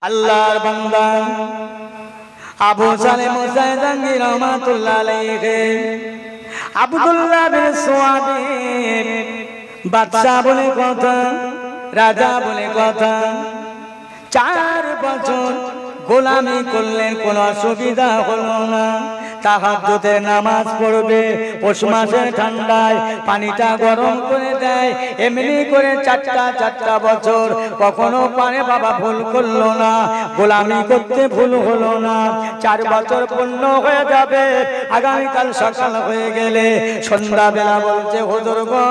আল্লাহর বান্দা আবু সালেহ মুসাই জাহাঙ্গীর রহমাতুল্লাহ আলাইহি আব্দুল্লাহ বিন সুয়াবিব বাদশা বলে কথা, রাজা বলে কথা। 4 বছর গোলামি করলেন, কোনো অসুবিধা হলো না। তাহাজ্জুদের নামাজ পড়বে, পৌষ মাসের ঠান্ডায় পানিটা গরম করে দেয়, এমনি করে 4টা বছর। কখনো পারে বাবা ভুল করলো না, গোলামি করতে ভুল হলো না। 4 বছর পূর্ণ হয়ে যাবে, আগামীকাল সকাল হয়ে গেলে সন্ধ্যাবেলা বলছে, হুজুর গো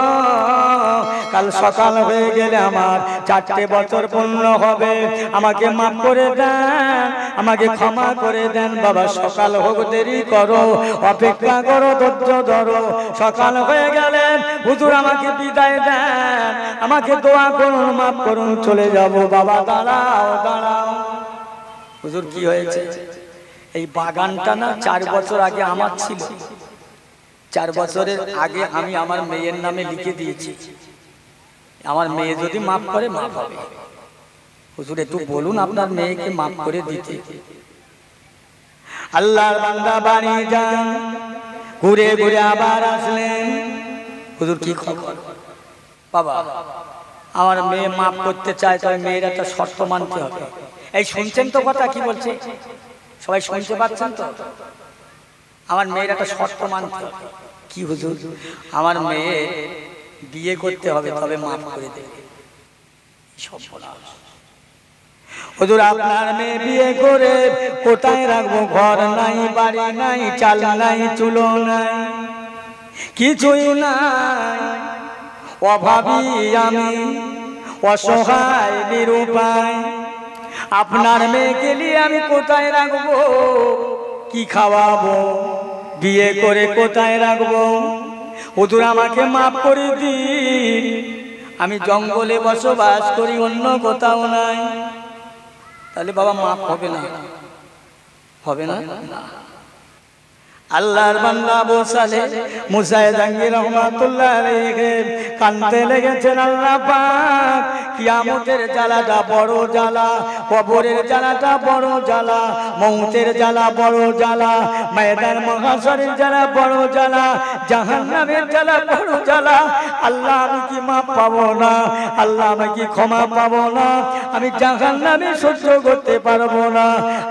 কাল সকাল হয়ে গেলে আমার 4টে বছর পূর্ণ হবে, আমাকে মাফ করে দেন, আমাকে ক্ষমা করে দেন। বাবা সকাল হোক, দেরি করো, অপেক্ষা করো, ধৈর্য ধরো। সকাল হয়ে গেলেন, হুজুর আমাকে বিদায় দেন, আমাকে দোয়া করুন, মাফ করুন, চলে যাব। বাবা দাঁড়াও দাঁড়াও। হুজুর কি হয়েছে? এই বাগানটা না 4 বছর আগে আমার ছিল। 4 বছরের আগে আমি আমার মেয়ের নামে লিখে দিয়েছি, আমার মেয়ে যদি মাফ করে মাফ হবে। হুজুর একটু বলুন আপনার মেয়েকে মাফ করে দিতে। আল্লাহর বান্দা বাড়ি যান, ঘুরে ঘুরে আবার আসলেন। হুজুর কি খবর? বাবা আমার মেয়ে মাফ করতে চায়, তবে মেয়ের একটা শর্ত মানতে হবে। এই শুনছেন তো কথা কি বলছে? সবাই শুনতে পাচ্ছেন তো? আমার মেয়ের একটা শর্ত মানতে হবে। কি হুজুর? আমার মেয়ে বিয়ে করতে হবে, তবে মাফ করে দেবে। সব বলা হুজুর আপনার মেয়ে বিয়ে করে কোথায় রাখবো? ঘর নাই, বাড়ি নাই, চাল নাই, চুলো নাই, কিছুই নাই, অভাবী আমি, অসহায় নিরুপায়। আপনার মেয়েকে নিয়ে আমি কোথায় রাখবো? কি খাওয়াবো? বিয়ে করে কোথায় রাখবো? হুজুর আমাকে মাফ করে দিন, আমি জঙ্গলে বসবাস করি, অন্য কোথাও নাই। তাহলে বাবা মাফ হবে না? হবে না? আল্লাহর বান্দা আবু সালেহ মুসাই জাহাঙ্গীর রহমাতুল্লাহ আলাইহি কাঁদতে লেগেছেন। আল্লাহ পাক কিয়ামতের জ্বালাটা বড় জ্বালা, কবরের জ্বালাটা বড় জ্বালা, মউতের জ্বালা বড় জ্বালা, ময়দান মাহশরের জ্বালা বড় জ্বালা, জাহান্নামের জ্বালা বড় জ্বালা। আল্লাহ আমি কি মাফ পাবো না? আল্লাহ আমি কি ক্ষমা পাবো না? আমি জাহান্নামে সহ্য করতে পারবো না।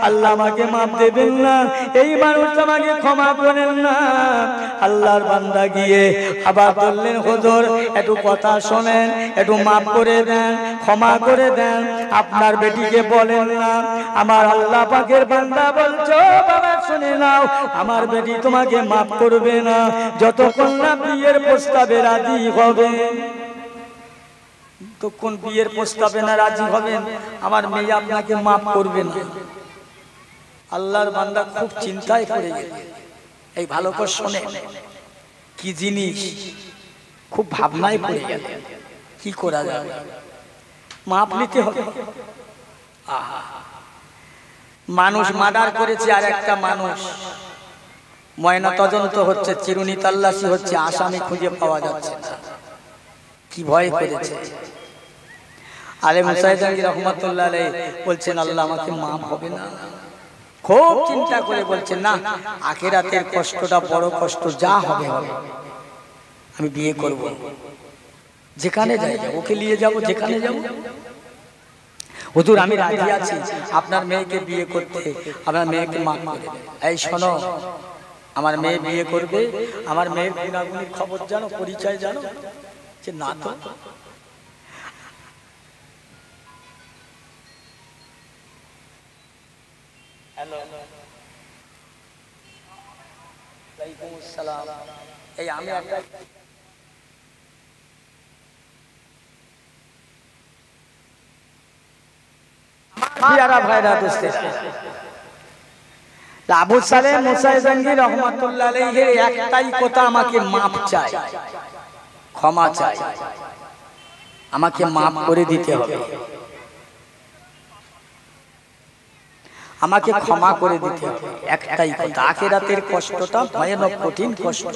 আল্লাহ আমাকে মাফ দেবেন না, এই মানুষ আমাকে ক্ষমা করেন না। আল্লাহর বান্দা গিয়ে আবার বললেন, হুজুর একটু কথা শোনেন, একটু মাফ করে দেন, ক্ষমা করে দেন। আপনার বেটিকে বলেন না। আমার আল্লাহ পাকের বান্দা বলছো, বাবা শুনে নাও, আমার বেটি তোমাকে মাফ করবে না যতক্ষণ না বিয়ের প্রস্তাবে রাজি হবে। তখন বিয়ের প্রস্তাবে না রাজি হবেন, আমার মেয়ে আপনাকে মাফ করবে না। আল্লাহর বান্দা খুব চিন্তায় পড়ে গেল। এই ভালো করে শোনে কি জিনিস, খুব ভাবনায় পড়ে গেল, কি করা যাবে? মাপ নিতে হবে। মানুষ মার্ডার করেছে, আর একটা মানুষ ময়না তদন্ত হচ্ছে, চিরুনি তাল্লাশি হচ্ছে, আসামি খুঁজে পাওয়া যাচ্ছে না। কি ভয় করেছে? আলে মুসাই জাহাঙ্গীর রহমাতুল্লাহ আলাইহি বলছেন, আল্লাহ আমাকে মাপ হবে না। খুব চিন্তা করে বলছেন, না আখিরাতের কষ্টটা বড় কষ্ট, যা হবে হবে, আমি বিয়ে করব, যেখানে যাই ওকে নিয়ে যাব, যেখানে যাব। হুজুর আমি রাজি আছি আপনার মেয়েকে বিয়ে করতে, আপনার মেয়েকে মাফ করে দেন। এই শোনো, আমার মেয়ে বিয়ে করবে, আমার মেয়ের গুণাগুণির খবর জানো, পরিচয় জানো? যে না তো। হ্যালো, ওয়ালাইকুম আসসালাম। এই আমি একটা পিয়ারা ভাইরা দোস্তেরা, আবু সালেহ মুসাই জাহাঙ্গীর রহমাতুল্লাহ আলাইহি একটাই কথা, আমাকে মাফ চাই, ক্ষমা চাই, আমাকে মাফ করে দিতে হবে, আমাকে ক্ষমা করে দিতে হবে, একটাই কথা। আখিরাতের কষ্টটা ভয়ানক কঠিন কষ্ট,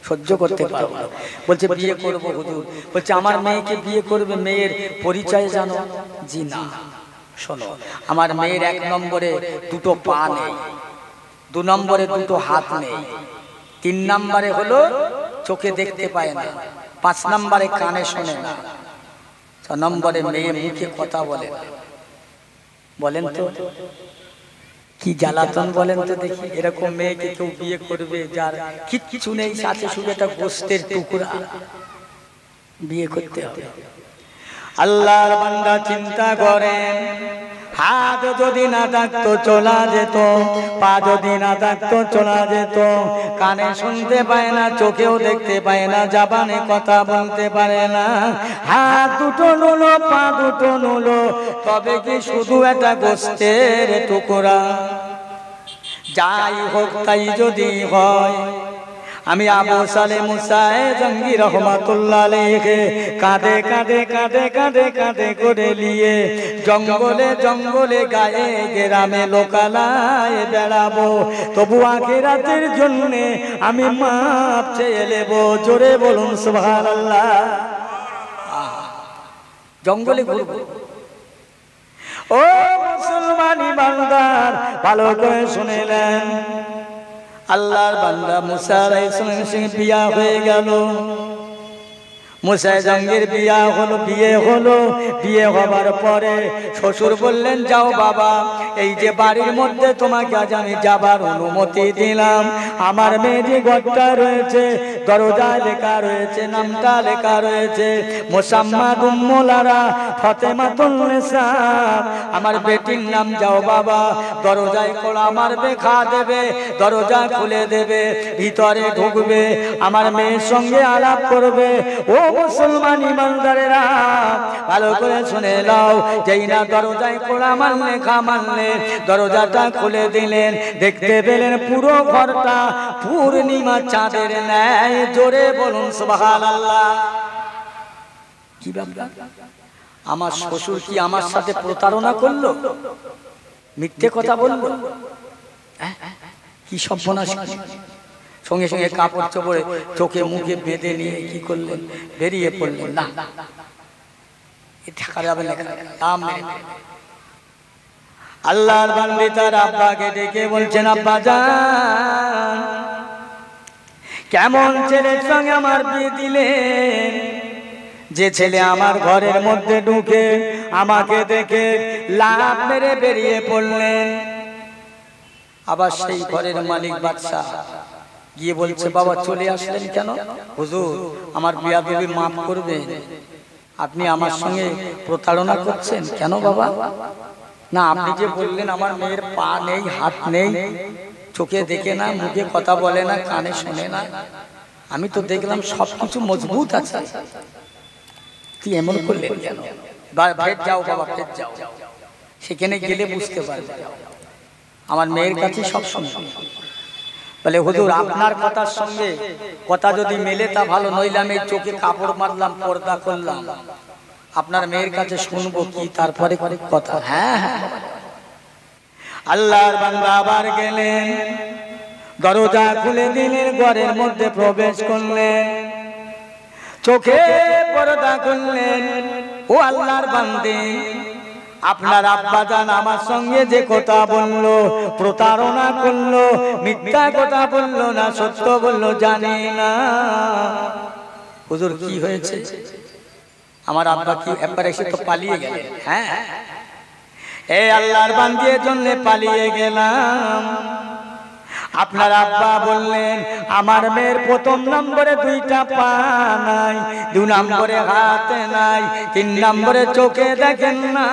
সহ্য করতে পারবো না। বলছে বিয়ে করবো হুজুর। বলছে আমার মেয়েকে বিয়ে করবে, মেয়ের পরিচয় জানো? জি না। শোনো, আমার মেয়ের 1 নম্বরে 2টো পা নেই, 2 নম্বরে 2টো হাত নেই, 3 নম্বরে হলো চোখে দেখতে পায় না, 5 নম্বরে কানে শোনে না, 6 নম্বরে মেয়ে মুখে কথা বলে না। বলেন তো কি জ্বালাতন, বলেন তো দেখি। এরকম মেয়েকে কেউ বিয়ে করবে যার কিচ্ছু নেই, সাথে শুধু একটা গোস্তের টুকরা? বিয়ে করতে হবে। আল্লাহর বান্দা চিন্তা করেন, হাত যদি না থাকতো চলা যেত, পা যদি না থাকতো চলা যেত, কানে শুনতে পায় না, চোখেও দেখতে পায় না, জবানে কথা বলতে পারে না, হাত 2টো নুলো, পা 2টো নুলো, তবে কি শুধু একটা গোস্তের টুকরা? যাই হোক তাই যদি হয়, আমি আবু সালেহ মুসা জঙ্গি রহমাতুল্লাহ আলাইহি কাঁধে কাঁধে কাঁধে কাঁধে কাঁধে করে নিয়ে জঙ্গলে জঙ্গলে গায়ে গ্রামে লোকালয়ে বেড়াবো, তবু আখিরাতের জন্য আমি মাপ চেয়ে নেব। জোরে বলুন সুবহানাল্লাহ। জঙ্গলে ঘুরবো। ও মুসলমান ইমানদার, ভালো করে শুনেলেন, আল্লাহর বান্দা মুসা আলাইহিস সালামের সঙ্গে বিয়া হয়ে গেল। মুসা জঙ্গির বিয়া হলো, বিয়ে হলো। বিয়ে হবার পরে শ্বশুর বললেন, যাও বাবা, এই যে বাড়ির মধ্যে তোমাকে আজ আমি যাবার অনুমতি দিলাম, আমার মেয়ে যে ঘরটা রয়েছে, দরজায় লেখা রয়েছে, নামটা লেখা রয়েছে মুসাম্মাদ উম্মুলারা ফাতেমাতুন নিসা, আমার বেটির নাম। যাও বাবা, দরজায় কড়া মারবে, খা দেবে, দরজা খুলে দেবে, ভিতরে ঢুকবে, আমার মেয়ের সঙ্গে আলাপ করবে। ও মুসলমান ইমানদারেরা, ভালো করে শুনে নাও, যেই না দরজায় কড়া মারলে, খা মারলে, দরজাটা খুলে দিলেন, দেখতে পেলেন পুরো ঘরটা পূর্ণিমা চাঁদের ন্যায়। জোরে বলুন সুবহানাল্লাহ। কি ব্যাপার? আমার শ্বশুর কি আমার সাথে প্রতারণা করলো? মিথ্যে কথা বললো? কি সর্বনাশ! সঙ্গে সঙ্গে কাপড় চোপড়ে চোখে মুখে বেঁধে নিয়ে কি করলেন? বেরিয়ে পড়লেন। না, থাকা যাবে না। আল্লাহর বান্দা তার আব্বাকে ডেকে বলছেন, আব্বা জান, কেমন ছেলের সঙ্গে আমার বিয়ে দিলেন? যে ছেলে আমার ঘরের মধ্যে ঢুকে আমাকে দেখে লাফ মেরে বেরিয়ে পড়লেন। আবার সেই ঘরের মালিক বাদশা গিয়ে বলছে, বাবা চলে আসলেন কেন? হুজুর, আমার বিয়াদবি মাফ করবেন, আপনি আমার সঙ্গে প্রতারণা করছেন। কেন বাবা? না, আপনি যে বললেন আমার মেয়ের পা নেই, হাত নেই, চোখে দেখে না, মুখে কথা বলে না, কানে শোনে না, আমি তো দেখলাম সবকিছু মজবুত আছে, তুই এমন করলেন কেন? ফের যাও বাবা, ফের যাও, সেখানে গেলে বুঝতে পারবে। আমার মেয়ের কাছে সব শুনবে। বলে, হুজুর, আপনার কথার সঙ্গে কথা যদি মেলে তা ভালো, নইলে আমি চোখে কাপড় মারলাম, পর্দা করলাম, আপনার মেয়ের কাছে শুনবো কি, তারপরে কথা। হ্যাঁ হ্যাঁ। আল্লাহর বান্দা আবার গেলেন, দরজা খুলে দিলেন, ঘরের মধ্যে প্রবেশ করলেন, চোখে পর্দা করলেন। ও আল্লাহর বান্দে, আপনার আব্বা জান আমার সঙ্গে যে কথা বললো, প্রতারণা করলো, মিথ্যা কথা বললো না সত্য বললো, জানি না। হুজুর কি হয়েছে? আমার আব্বা কি একবার এসে তো পালিয়ে গেলেন। হ্যাঁ, এই আল্লাহর বান্দির জন্য পালিয়ে গেলাম। আপনার আব্বা বললেন, আমার মেয়ের 1 নম্বরে 2টা পা নাই, 2 নম্বরে হাত নাই, 3 নম্বরে চোখে দেখেন না,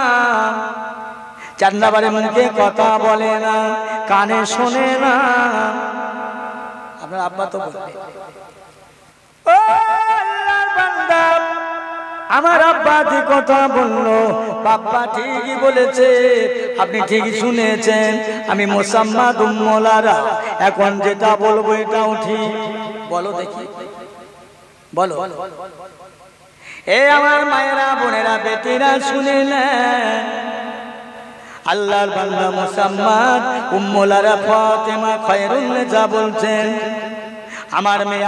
4 নম্বরে মুখে কথা বলে না, কানে শোনে না। আপনার আব্বা তো বললেন, ও আল্লাহর বান্দা, আমার আব্বা যে কথা বললো, বাবা ঠিকই বলেছে, আপনি ঠিকই শুনেছেন, আমি মুসাম্মাদ উম্মুলারা, এখন যেটা বলবো এটাও ঠিক। বলো দেখি, বলো। এ আমার মায়েরা, বোনেরা, বেটিরা, শুনে নেন, আল্লাহর বান্দা মুসাম্মাদ উম্মুলারা ফাতেমা খায়রুন নিসা বলছেন, আমার মেয়ে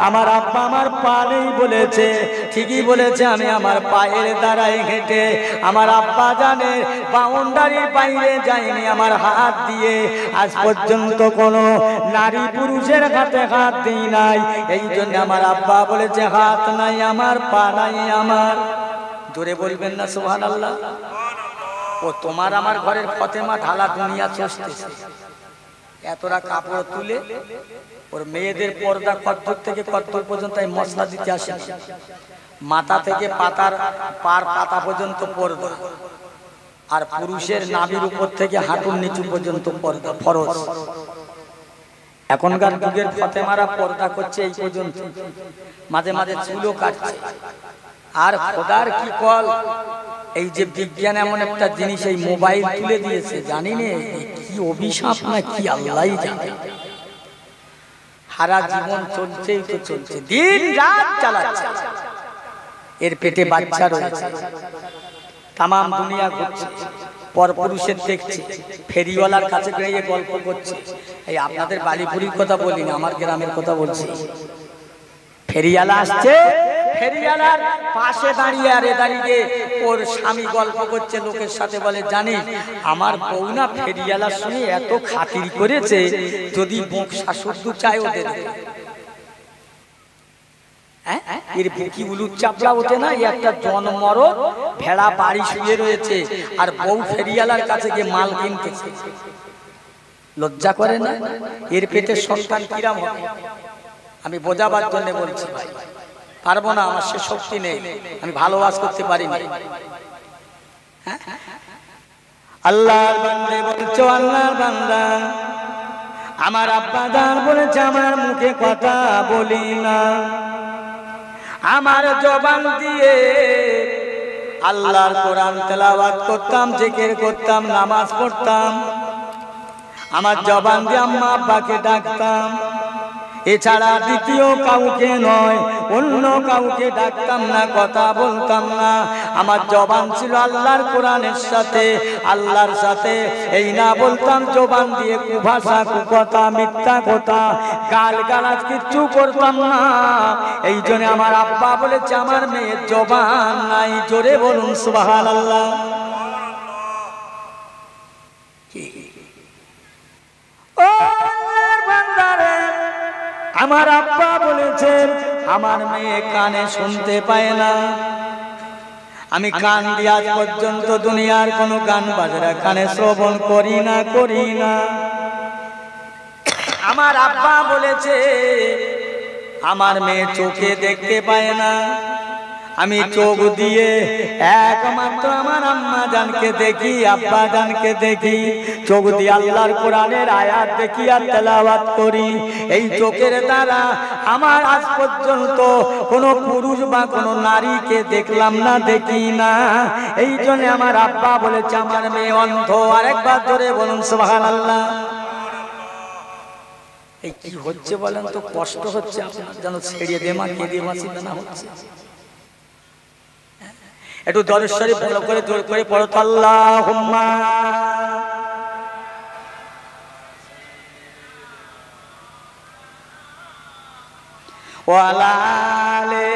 আমার আব্বা আমার পা নেই বলেছে, ঠিকই বলেছে। আমি আমার পায়ের দ্বারাই হেঁটে আমার আব্বা জানের বাউন্ডারির বাইরে যাইনি আমার হাত দিয়ে। আজ পর্যন্ত কোনো নারী পুরুষের হাতে হাত দিই নাই। এই জন্য আমার আব্বা বলেছে হাত নাই আমার, পা নাই আমার। জোরে বলবেন না সুবহানাল্লাহ। ও তোমার আমার ঘরের ফতেমা ঢালা দুনিয়া চষতেছে, এতটা কাপড় তুলে ওর মেয়েদের পর্দা কদ্দুর থেকে কদ্দুর পর্যন্ত মশলা দিতে আসে, মাথা থেকে পাতার পার পাতা পর্যন্ত পর্দা, আর পুরুষের নাভির উপর থেকে হাঁটুর নিচু পর্যন্ত পর্দা ফরজ। এখনকার যুগের ফতেমারা পর্দা করছে এই পর্যন্ত, মাঝে মাঝে চুলও কাটছে। আর খোদার কি কল, এই যে বিজ্ঞান এমন একটা জিনিস এই মোবাইল তুলে দিয়েছে, জানি না কি অভিশাপ না কি আল্লাহই জানে। সারা জীবন চলছেই তো চলছে, দিন রাত চালাচ্ছে। এর পেটে বাচ্চা রয়েছে, তামাম দুনিয়া ঘুরছে, পরপুরুষের দেখছে, ফেরিওয়ালার কাছে গিয়ে গল্প করছে। এই আপনাদের বালিপুরির কথা বলি না, আমার গ্রামের কথা বলছি। ফেরিওয়ালা আসছে, ফেরিওয়ালার পাশে দাঁড়িয়ে আর দাঁড়িয়ে ওর স্বামী গল্প করছে লোকের সাথে, বলে জানি আমার বউ না ফেরিওয়ালার সঙ্গে এত খাতির করেছে, যদি বক্সা শুদ্ধ চায় ওদের এর বুকি উলুদ চাপলা ওঠে না। একটা জনমরদ ভেড়া বাড়ি শুয়ে রয়েছে আর বউ ফেরিওয়ালার কাছে গিয়ে মাল কিনতেছে, লজ্জা করে না? এর পেটের সন্তান কিরাম হবে? আমি বোঝাবার জন্য বলছি ভাই, পারবো না, আমার সে শক্তি নেই, আমি ভালো ওয়াজ করতে পারি না। আল্লাহর বান্দা বলছো, আল্লাহর বান্দা আমার আব্বা জান বলেছে আমার মুখে কথা বলি না, আমার জবান দিয়ে আল্লাহর কোরআন তেলাওয়াত করতাম, জিকির করতাম, নামাজ পড়তাম, আমার জবান দিয়ে আম্মা আব্বাকে ডাকতাম, এছাড়া দ্বিতীয় কাউকে নয়, অন্য কাউকে ডাকতাম না, কথা বলতাম না। আমার জবান ছিল আল্লাহর কোরআনের সাথে, আল্লাহর সাথে। এই না বলতাম জবান দিয়ে কুভাষা, কুকথা, মিথ্যা কথা, গাল গালাজ কিচ্ছু করতাম না। এই জন্য আমার আব্বা বলেছে আমার মেয়ের জবান নাই। জোরে বলুন সুবহানাল্লাহ। ও আল্লাহর বান্দারে, আমার আব্বা বলেছেন আমার মেয়ে কানে শুনতে পায় না। আমি কান দিয়ে আজ পর্যন্ত দুনিয়ার কোনো গান বাজনা কানে শ্রবণ করি না। আমার আব্বা বলেছে আমার মেয়ে চোখে দেখতে পায় না, আমি চোখ দিয়ে একমাত্র আমার আম্মা জানকে দেখি, আব্বা জানকে দেখি, চোখ দিয়ে আল্লাহর কোরআনের আয়াত দেখি আর তেলাওয়াত করি। এই চোখের দ্বারা আমার আজ পর্যন্ত কোনো পুরুষ বা কোনো নারীকে দেখলাম না, দেখি না। এই জন্য আমার আব্বা বলেছে আমার মেয়ে অন্ধ। আরেকবার ধরে বলুন সুবহানাল্লাহ। এই কি হচ্ছে বলেন তো? কষ্ট হচ্ছে আপনার, যেন ছেড়ে দেমা কেঁদে বাঁচি না হচ্ছে। একটু দরুদ শরীফ ভালো করে জোর করে পড়ো তো, আল্লাহুম্মা ওয়া আলা আলি।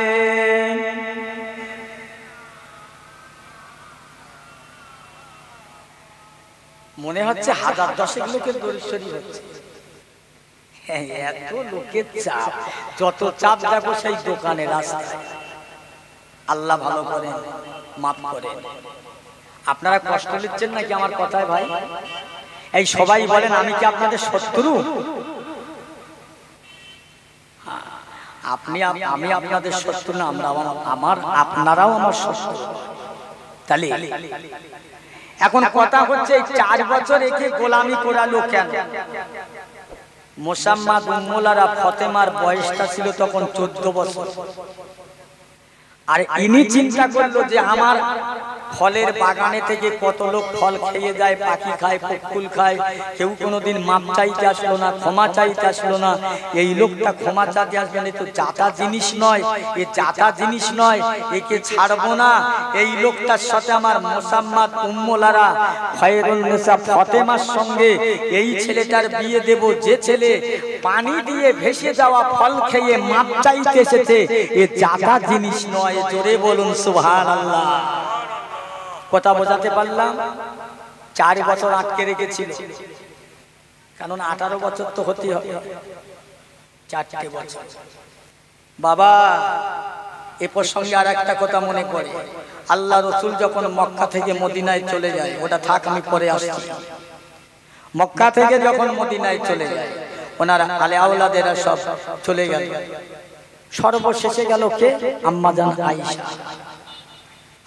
মনে হচ্ছে 1000 লোকের দরুদ শরীফ হচ্ছে। এত লোকের চাপ, যত চাপ দেখো সেই দোকানে রাস্তায়। আল্লাহ ভালো করেন, মাফ করেন। আপনারা কষ্ট নিচ্ছেন নাকি আমার কথায় ভাই? এই সবাই বলেন আমি কি আপনাদের শত্রু? আমি আপনাদের শত্রু না, আপনারাও আমার শত্রু। তাহলে এখন কথা হচ্ছে 4 বছর একে গোলামি করালো কেন? মোসাম্মদ উম্মুলারা ফতেমার বয়সটা ছিল তখন 14 বছর। আর ইনি চিন্তা করলো যে আমার ফলের বাগানে থেকে কত লোক ফল খেয়ে যায়, পাখি খায়, ফুল খায়, কেউ কোনোদিন মাপ চাইতে আসলো না, ক্ষমা চাইতে আসলো না। এই লোকটা ক্ষমা চাইতে আসবে না, তো জাতা জিনিস নয়, এ জাতা জিনিস নয়, একে ছাড়বো না। এই লোকটার সাথে আমার মোসাম্মদ উম্মুলারা খায়রুন নিসা ফতেমার সঙ্গে এই ছেলেটার বিয়ে দেব, যে ছেলে পানি দিয়ে ভেসে যাওয়া ফল খেয়ে মাপ চাইতে এসেছে, এ জাতা জিনিস নয়। জোরে বলুন সুবহানাল্লাহ। কথা বোঝাতে পারলাম? 4 বছর আটকে রেখেছিল, কারণ 18 বছর তো হতে হবে, 4টে বছর। বাবা, এ প্রসঙ্গে আর একটা কথা মনে পড়ে, আল্লাহ রসুল যখন মক্কা থেকে মদিনায় চলে যায়, ওটা থাক আমি পরে আসছি। মক্কা থেকে যখন মদিনায় চলে যায়, ওনার আলে আওলাদেরা সব চলে গেল, সর্বশেষে গেল কে? আম্মাজান আয়েশা।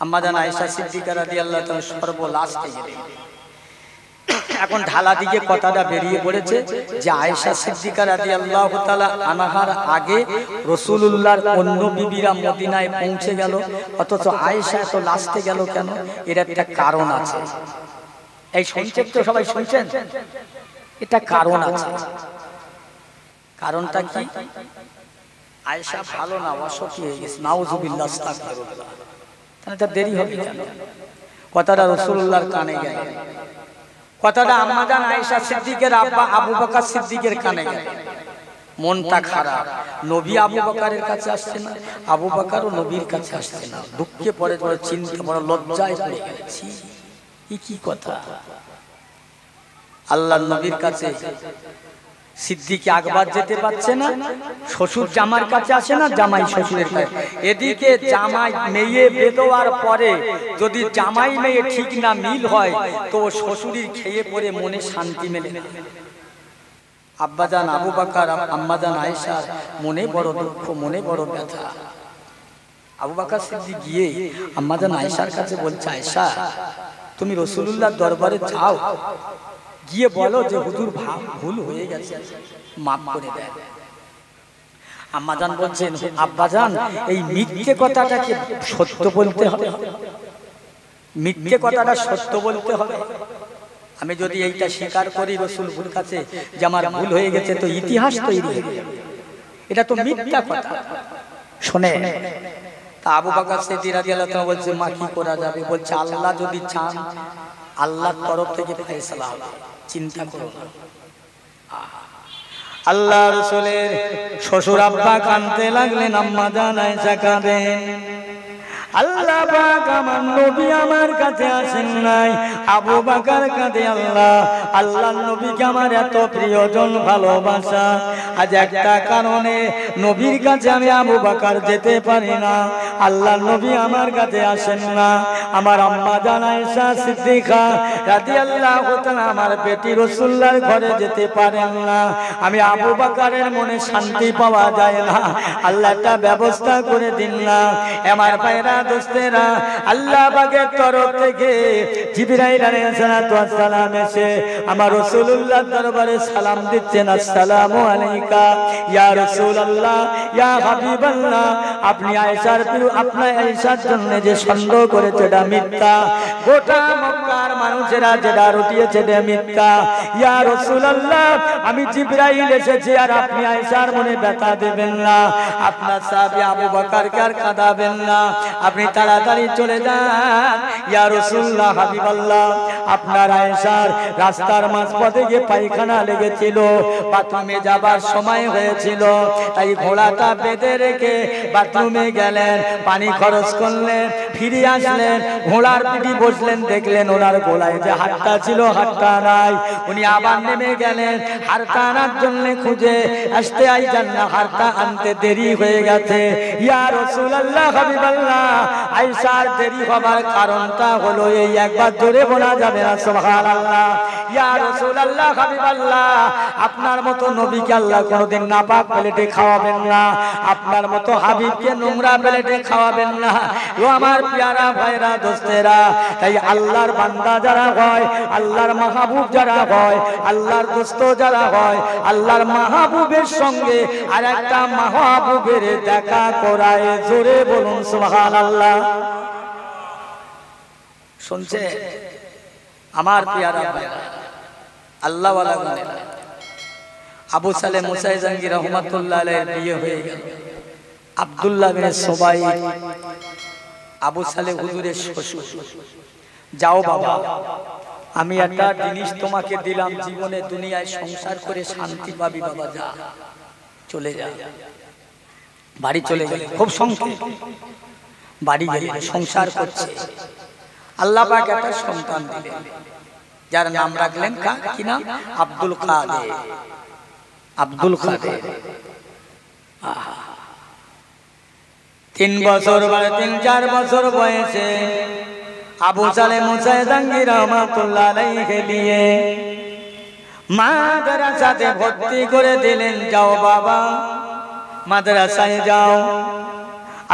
আম্মাজান আয়েশা সিদ্দিকা রাদিয়াল্লাহু তাআলা সর্বলাস্টে গেলেন। এখন ঢালা দিকে কথাটা বেরিয়ে পড়েছে যে আয়েশা সিদ্দিকা রাদিয়াল্লাহু তাআলা আনহার আগে রাসূলুল্লাহর অন্য বিবিরা মদিনায় পৌঁছে গেল, অথচ আয়েশা তো লাস্টে গেল কেন? এর একটা কারণ আছে। এই শুনছেন তো, সবাই শুনছেন? এটা কারণ আছে। কারণটা কি? আয়েশা ভালো না, অসুখী হয়ে গেছে, নাউজুবিল্লাহ, আস্তাগফিরুল্লাহ। তাহলে এটা দেরি হবে কেন? কথাটা রাসূলুল্লাহর কানে গেল, কথাটা আম্মাজান আয়েশা সিদ্দিকের আব্বা আবু বকর সিদ্দিকের কানে গেল। মনটা খারাপ, নবী আবু বকরের কাছে আসছে না, আবু বকরও নবীর কাছে আসছে না। দুঃখে পড়ে পড়ে, চিন্তা, বড় লজ্জায় পড়ে গেছি। কি কথা? আল্লাহর নবীর কাছে সিদ্দিক আকবর যেতে পারছে না, শ্বশুর জামার কাছে আসে না, জামাই শ্বশুরের কাছে। এদিকে জামাই মেয়ে বেদোয়ার পরে যদি জামাই মেয়ে ঠিক না মিল হয়, তো শ্বশুরের খেয়ে পড়ে মনে শান্তি মেলে না। আব্বাজান আবু বকর, আম্মাজান আয়েশা মনে বড় দুঃখ, মনে বড় ব্যথা। আবু বকর সিদ্দিক গিয়ে আম্মাজান আয়েশার কাছে বলছে, আয়েশা, তুমি রাসূলুল্লাহর দরবারে যাও, গিয়ে বলো যে হুজুর ভুল হয়ে গেছে, মাফ করে দেন। আম্মাজান বলছেন, আব্বাজান, এই মিথ্যে কথাটাকে সত্য বলতে হবে, মিথ্যে কথাটা সত্য বলতে হবে। আমি যদি এইটা স্বীকার করি রাসূলুর কাছে যে আমার ভুল হয়ে গেছে, তো ইতিহাস তৈরি হয়ে যাবে, এটা তো মিথ্যা কথা। শুনে তা আবু বকর সিদ্দিক রাদিয়াল্লাহু তাআলা বলছে, মা কি করা যাবে? বলছে, আল্লাহ যদি চান, আল্লাহর তরফ থেকে ফয়সালা হবে, চিন্তা করো না। আল্লাহ রাসূলের শ্বশুর আব্বা কাঁদতে লাগলেন, আম্মাজান আয়েশা কাঁদেন। আল্লাহ পাক আমার নবী আমার কাছে আসেন নাই, আবু বকর কাঁদে। আল্লাহর নবীকে আমার এত প্রিয়জন, ভালোবাসা, আজ একটা কারণে নবীর কাছে আমি আবু বকর যেতে পারি না। আল্লাহর নবী আমার কাছে আসেন না। আমার আম্মাজান আয়েশা সিদ্দিকা রাদিয়াল্লাহু তাআলা আমার বেটি রাসূলুল্লাহর ঘরে যেতে পারেন না। আমি আবু বকরের মনে শান্তি পাওয়া যায় না। আল্লাহ একটা ব্যবস্থা করে দিন না। আমার ভাইরা, দোস্তেরা, আল্লাহ পাকের তরফ থেকে জিবরাইল আলাইহিস সালাতু ওয়াস সালাম এসে আমার রাসূলুল্লাহর দরবারে সালাম দিচ্ছেন, আসসালামু আলাইকা ইয়া রাসূলুল্লাহ, ইয়া হাবিবাল্লাহ। আপনি আয়েশার প্রিয়, আপনার আয়েশার জন্য যে সন্দেহ করেছে এটা মিথ্যা, গোটা মক্কার মানুষেরা যেটা রটিয়েছে এটা মিথ্যা। ইয়া রাসূলুল্লাহ, আমি জিবরাইল এসেছি, আর আপনি আয়েশার মনে ব্যথা দেবেন না, আপনার সাহাবী আবু বকরকে আর কাঁদাবেন না, আপনি তাড়াতাড়ি চলে যান। ইয়া রাসূলুল্লাহ, হাবিবাল্লাহ, আপনার আয়েশার রাস্তার মাঝপথে গিয়ে পায়খানা লেগেছিল, বাথরুমে যাবার সময় হয়েছিল, তাই ঘোড়াটা বেঁধে রেখে বাথরুমে গেলেন, পানি খরচ করলেন, ফিরে আসলেন, ঘোড়ার পিঠে বসলেন, দেখলেন ওনার গলায় যে হারটা ছিল হারটা নাই। উনি আবার নেমে গেলেন, হারটা আনার জন্য খুঁজে আসতে আইজান না, হারটা আনতে দেরি হয়ে গেছে। ইয়া রাসূলুল্লাহ, হাবিবাল্লাহ, আয়েশার দেরি হবার কারণটা হলো এই, একবার জোরে বলা যাবে না সুবহানাল্লাহ। ইয়া রাসূলুল্লাহ, হাবিবাল্লাহ, আপনার মতো নবীকে আল্লাহ কোনোদিন নাপাক প্লেটে খাওয়াবেন না, আপনার মতো হাবিবকে নোংরা প্লেটে খাওয়াবেন না। ও আমার প্যারা ভাইরা, দোস্তেরা, তাই আল্লাহর বান্দা যারা হয়, আল্লাহর মাহবুব যারা হয়, আল্লাহর দোস্ত যারা হয়, আল্লাহর মাহবুবের সঙ্গে আর একটা মাহবুবের দেখা করায়। জোরে বলুন সুবহানাল্লাহ। শুনছে আমার প্যারা ভাইরা, আল্লাহ ওয়ালা গুনেরা, আবু সালেহ মুসা জাহাঙ্গীর রহমাতুল্লাহ আলাইহির বিয়ে হয়ে গেল। আব্দুল্লাহ বিন সুবাইর আবু সালেহ হুজুরের শ্বশুর। যাও বাবা, আমি একটা জিনিস তোমাকে দিলাম, জীবনে দুনিয়ায় সংসার করে শান্তি পাবি বাবা, যা চলে যা। বাড়ি চলে গেলে খুব সংক্ষেপ, বাড়ি গেলে সংসার করছে। আল্লাহ পাক একটা সন্তান দিলেন, যার নাম রাখলেন কি নাম? আব্দুল কাদের। আব্দুল কাদের 3 বছর বা 3-4 বছর বয়সে আবু সালেহ মুসা জাহাঙ্গীর রহমাতুল্লাহ আলাইহি নিয়ে মাদ্রাসাতে ভর্তি করে দিলেন। যাও বাবা, মাদ্রাসায় যাও।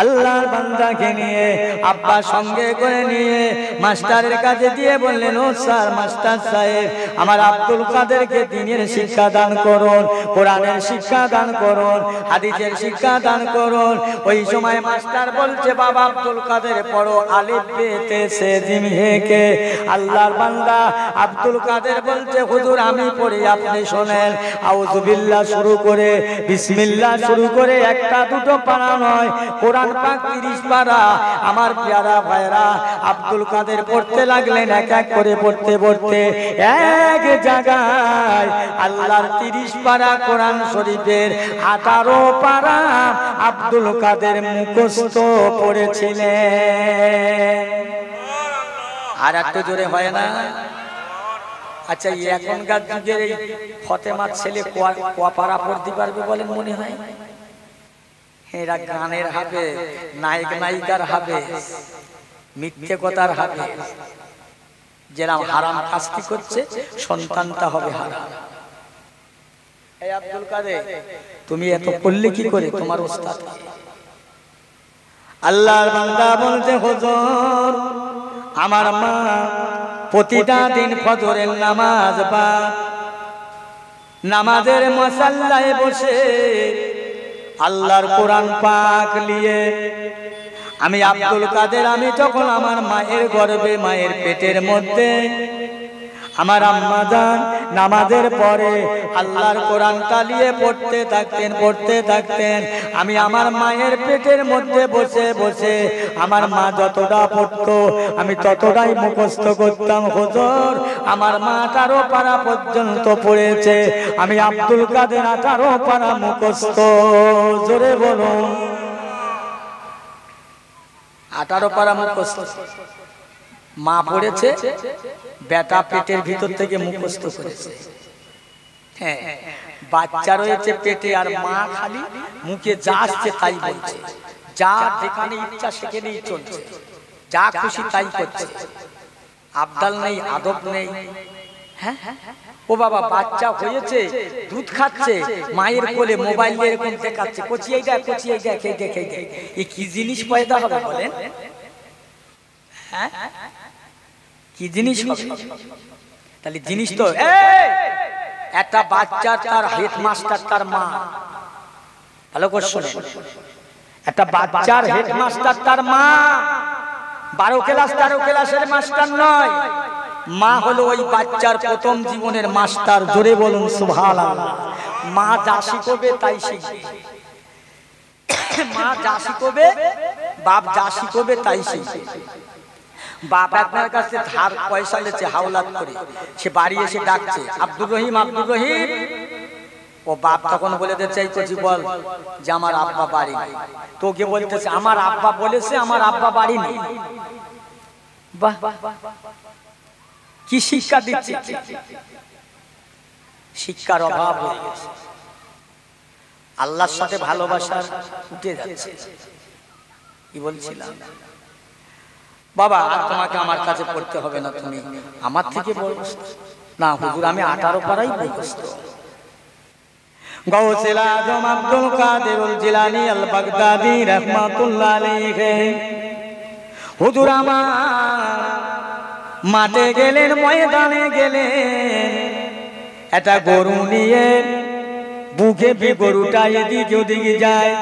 আল্লাহর বান্দাকে নিয়ে আব্বা সঙ্গে করে নিয়ে মাস্টারের কাছে দিয়ে বললেন, ও স্যার, মাস্টার সাহেব, আমার আব্দুল কাদেরকে দ্বীনের শিক্ষা দান করুন, কোরআনের শিক্ষা দান করুন, হাদিসের শিক্ষা দান করুন। ওই সময় মাস্টার বলছে, বাবা আব্দুল কাদের পড়ো, আলিফ বে তে সে জিম হে কে। আল্লাহর বান্দা আব্দুল কাদের বলছে, হুজুর আমি পড়ি, আপনি শোনেন। আউযু বিল্লাহ শুরু করে বিসমিল্লাহ শুরু করে একটা দুটো পারা নয়, কোরআন পাক 30 পারা। আমার প্যারা ভাইরা আব্দুল কাদের পড়তে লাগলেন, এক এক করে পড়তে পড়তে এক জায়গায় আল্লাহর 30 পারা কোরআন শরীফের 18 পারা আব্দুল কাদের মুখস্থ পড়েছিলেন। আর একটু জোরে হয় না? আচ্ছা, এখনকার যুগের এই ফতেমার ছেলে কোয়া পারা পড়তে পারবে বলেন মনে হয়? এরা গানের হবে, নায়ক নায়িকার হবে, মিথ্যে কথার হবে। যেরকম হারাম কাজটি করছে, সন্তানটা হবে হারাম। এই আব্দুল কাদের, তুমি এত করলে কি করে? তোমার ওস্তাদ। আল্লাহর বান্দা বলতে, হুজুর আমার মা প্রতিটা দিন ফজরের নামাজ বা নামাজের মুসাল্লায় বসে আল্লাহর কোরআন পাক নিয়ে, আমি আব্দুল কাদের, আমি যখন আমার মায়ের গর্ভে, মায়ের পেটের মধ্যে, আমার আম্মা জান নামাজের পরে আল্লাহর কোরআন নিয়ে পড়তে থাকতেন, পড়তে থাকতেন। আমি আমার মায়ের পেটের মধ্যে বসে বসে আমার মা যতটা পড়তো আমি ততটাই মুখস্থ করতাম। হুজুর আমার মা 18 পারা পর্যন্ত পড়েছে, আমি আব্দুল কাদের 18 পারা মুখস্থ। জোরে বলুন, 18 পারা মুখস্থ মা পড়েছে, বেটা পেটের ভিতর থেকে মুখস্থ করেছে। হ্যাঁ, বাচ্চা রয়েছে পেটে, আর মা খালি মুখে যা আসছে তাই বলছে, যা যেখানে ইচ্ছা সেখানেই চলছে, যা খুশি তাই করছে, আবদাল নেই, আদব নেই। হ্যাঁ, ও বাবা বাচ্চা হয়েছে, দুধ খাচ্ছে, মায়ের কোলে মোবাইল এরকম দেখাচ্ছে, কচিয়ে দেখ, কচিয়ে দেখ, এই দেখে দেখ। এ কি জিনিস পয়দা হবে বলেন? হ্যাঁ, কি জিনিস হবে? তাহলে জিনিস তো একটা বাচ্চা, তার হেডমাস্টার, তার মা, ভালো করে শুনে, একটা বাচ্চার হেডমাস্টার তার মা, 12 ক্লাস 13 ক্লাসের মাস্টার নয়, মা হলো ওই বাচ্চার প্রথম জীবনের মাস্টার। জোরে বলুন সুবহানাল্লাহ। মা যা শিখাবে তাই শিখবে, মা যা শিখাবে, বাপ যা শিখাবে তাই শিখবে। বাপ আপনার কাছে ধার পয়সা লেছে হাওলাত করে, সে বাড়ি এসে ডাকছে, আব্দুর রহিম, আব্দুর রহিম। ও বাপ তখন বলে দিচ্ছে, এই কচি বল যে আমার আব্বা বাড়ি নেই। তোকে বলতেছে আমার আব্বা বলেছে আমার আব্বা বাড়ি নেই। বাহ, কি শিক্ষা দিচ্ছে! শিক্ষার অভাব হয়ে গেছে, আল্লাহর সাথে ভালোবাসা উঠে যাচ্ছে। কি বলছিলাম? বাবা আর তোমাকে আমার কাছে পড়তে হবে না, তুমি আমার থেকে বড় না। হুজুর আমি 18 পারাই মুখস্থ। গাউসুল আজম আব্দুল কাদের জিলানী আল বাগদাদি রাহমাতুল্লাহ আলাইহি হুজুর আমার মাঠে গেলেন, ময়দানে গেলেন, একটা গরু নিয়ে, বুকে গরুটা এদিকে ওদিকে যায়,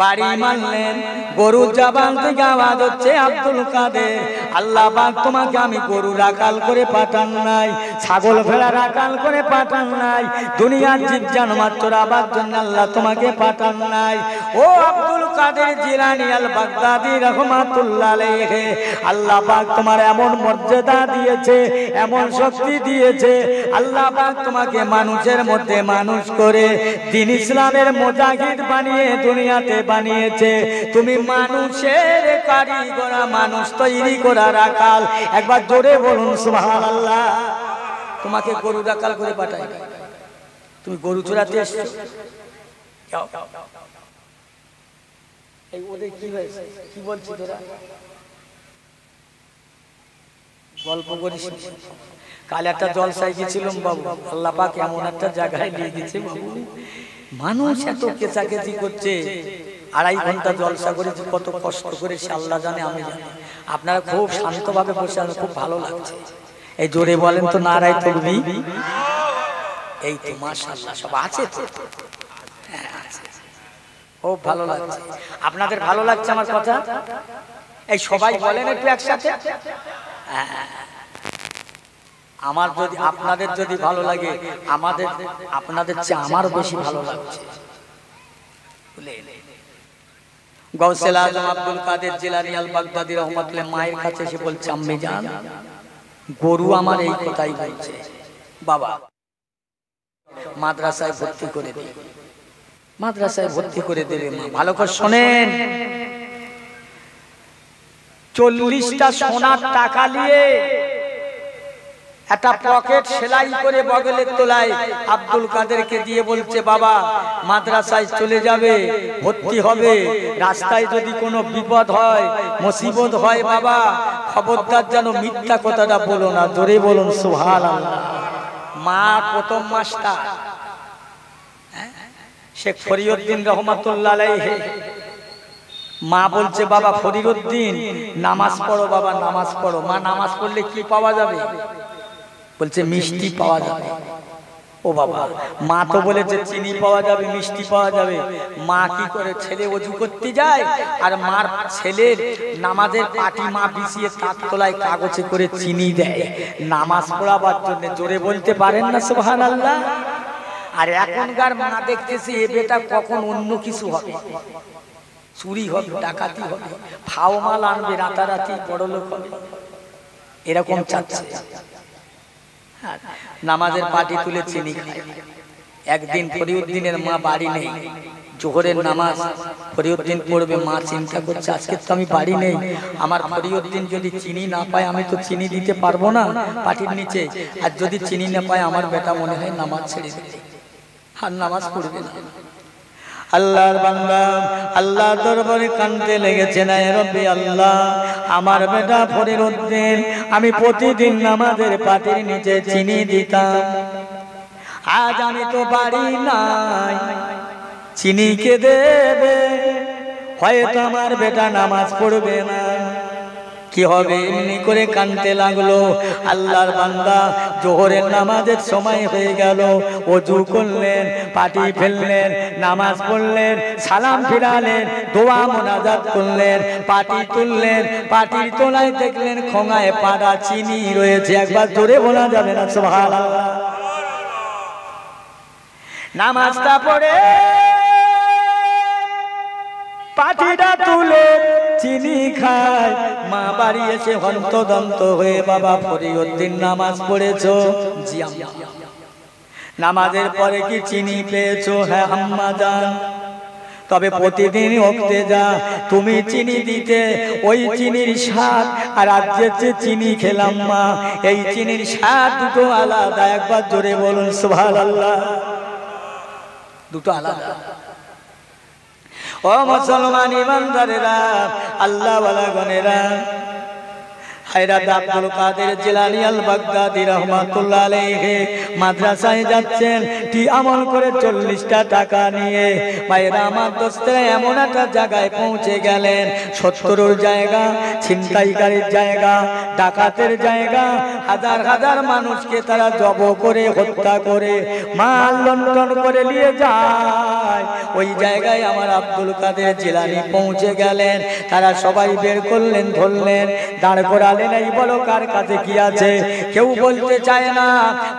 বাড়ি মানলেন। গরুর জবান থেকে আওয়াজ হচ্ছে আব্দুল কাদের, আল্লাহ পাক তোমাকে আমি গরু রাখাল করে পাঠান নাই, ছাগল ভেড়া রাখাল করে পাঠান নাই, দুনিয়ার জীব জানোয়ার চরাবার জন্য আল্লাহ তোমাকে পাঠান নাই। ও আব্দুল কাদের জিলানী আল বাগদাদি রহমাতুল্লাহ আলাইহি, আল্লাহ পাক তোমার এমন মর্যাদা দিয়েছে, এমন শক্তি দিয়েছে, আল্লাহ পাক তোমাকে মানুষের মধ্যে মানুষ করে দ্বীন ইসলামের মুজাহিদ বানিয়ে দুনিয়াতে বানিয়েছে। তুমি মানুষের কারিগর, মানুষ তৈরি করা রাখাল। একবার জোরে বলুন সুবহানাল্লাহ। তোমাকে গরু রাখাল করে পাঠাই, তুমি গরু চড়াতে এসছো। এই ওদের কি হয়েছে, কি বলছি তোরা? গল্প করিস। কাল একটা জলসায় গেছিলাম বাবু, আল্লাহ পাক এমন একটা জায়গায় নিয়ে গেছে বাবু, মানুষ এত কেচাকেচি করছে, 2.5 ঘন্টা জলসা করেছে, কত কষ্ট করে সে আল্লাহ জানে, আমি জানি। আপনারা খুব শান্তভাবে বসে আছেন, খুব ভালো লাগছে। এই জোরে বলেন তো নারায়ে তাকবীর। এই তো মাশাআল্লাহ সব আছে তো, হ্যাঁ আছে, খুব ভালো লাগছে। আপনাদের ভালো লাগছে আমার কথা? এই সবাই বলেন একটু একসাথে। আমার যদি আপনাদের যদি ভালো লাগে, আমাদের আপনাদের চেয়ে আমারও বেশি ভালো লাগছে। গাউসুল আজম আব্দুল কাদের জিলানী আল বাগদাদি রহমাতুল্লাহ মায়ের কাছে এসে বলছে, আম্মি জান, গরু আমার এই কথাই বলছে, বাবা মাদ্রাসায় ভর্তি করে দিই, মাদ্রাসায় ভর্তি করে দেবে মা। ভালো করে শোনেন, 40টা সোনার টাকা নিয়ে একটা পকেট সেলাই করে বগলের তোলায় আব্দুল কাদেরকে দিয়ে বলছে, বাবা মাদ্রাসায় চলে যাবে, ভর্তি হবে, রাস্তায় যদি কোনো বিপদ হয়, মুসিবত হয়, বাবা খবরদার যেন মিথ্যা কথাটা বলো না। জোরে বলুন সুবহানাল্লাহ। মা প্রথম মাস্টার শেখ ফরিউদ্দিন রহমাতুল্লাহ আলাইহি, মা বলছে, বাবা ফরিউদ্দিন নামাজ পড়ো, বাবা নামাজ পড়ো। মা নামাজ পড়লে কি পাওয়া যাবে? বলছে মিষ্টি পাওয়া যাবে। ও বাবা, মা তো বলেছে চিনি পাওয়া যাবে, মিষ্টি পাওয়া যাবে। মা কি করে, ছেলে ওযু করতে যায় আর মার ছেলের নামাজের পাটি মা বিছিয়ে তার তলায় কাগজে করে চিনি দেয় নামাজ পড়াবার জন্য। জোরে বলতে পারেন না সুবহানাল্লাহ? আর এখনকার মা দেখতেছি এ বেটা কখন অন্য কিছু হবে, চুরি হবে, ডাকাতি হবে, ফাও মাল আনবে, রাতারাতি বড়লোক হবে, এরকম চাচ্ছে। নামাজের পাটি তুলে চিনি খায়। একদিন ফরিউদ্দিনের মা বাড়ি নেই, জোহরের নামাজ ফরিউদ্দিন পড়বে, মা চিন্তা করছে আজকে তো আমি বাড়ি নেই, আমার ফরিউদ্দিন যদি চিনি না পায় আমি তো চিনি দিতে পারবো না পাটির নিচে, আর যদি চিনি না পায় আমার বেটা মনে হয় নামাজ ছেড়ে দেবে, আর নামাজ পড়বে না। আল্লাহর বান্দা আল্লাহ দরবারে কাঁদতে লেগেছে, না রব্বি আল্লাহ, আমার বেটা ফরিউদ্দিন আমি প্রতিদিন নামাজের পাটির নিচে চিনি দিতাম, আজ আমি তো বাড়ি নাই, চিনি কে দেবে? হয়তো আমার বেটা নামাজ পড়বে না, কি হবে? এমনি করে কাঁদতে লাগলো। আল্লাহর বান্দা জোহরের নামাজের সময় হয়ে গেল, ওযু করলেন, পাটি ফেললেন, নামাজ পড়লেন, সালাম ফিরালেন, দোয়া মোনাজাত করলেন, পাটি তুললেন, পাটির তলায় দেখলেন খোঙায় পাড়া চিনি রয়েছে। একবার জোরে বলা যাবে না সুবহানাল্লাহ? নামাজটা পড়ে পাটিটা তুলে চিনি খায়, মা বাড়ি এসে হন্তদন্ত হয়ে, বাবা ফরিউদ্দিন নামাজ পড়েছো? জি আম্মা। নামাজের পরে কি চিনি পেয়েছো? হ্যাঁ আম্মা জান। তবে প্রতিদিন ওক্তে যা তুমি চিনি দিতে, ওই চিনির স্বাদ আর আজকের যে চিনি খেলাম মা, এই চিনির স্বাদ দুটো আলাদা। একবার জোরে বলুন সুবহানাল্লাহ। দুটো আলাদা। ও মুসলমান ইমানদারেরা, আল্লাহ ওয়ালা গনেরা, হযরত আব্দুল কাদের জিলানী আল বাগদাদী রাহমাতুল্লাহ আলাইহি মাদ্রাসায় যাচ্ছেন কি আমল করে 40টা টাকা নিয়ে। ভাইরা আমার দোস্তরা এমন একটা জায়গায় পৌঁছে গেলেন, 70-এর জায়গা, ছিনতাইকারীর জায়গা, ডাকাতের জায়গা, হাজার হাজার মানুষকে তারা জব করে হত্যা করে মাল লুণ্ঠন করে নিয়ে যায়। ওই জায়গায় আমার আব্দুল কাদের জিলানী পৌঁছে গেলেন। তারা সবাই বের করলেন, ধরলেন, দাঁড় করালেন। এই বলো কার কাছে কি আছে? কেউ বলতে চায় না,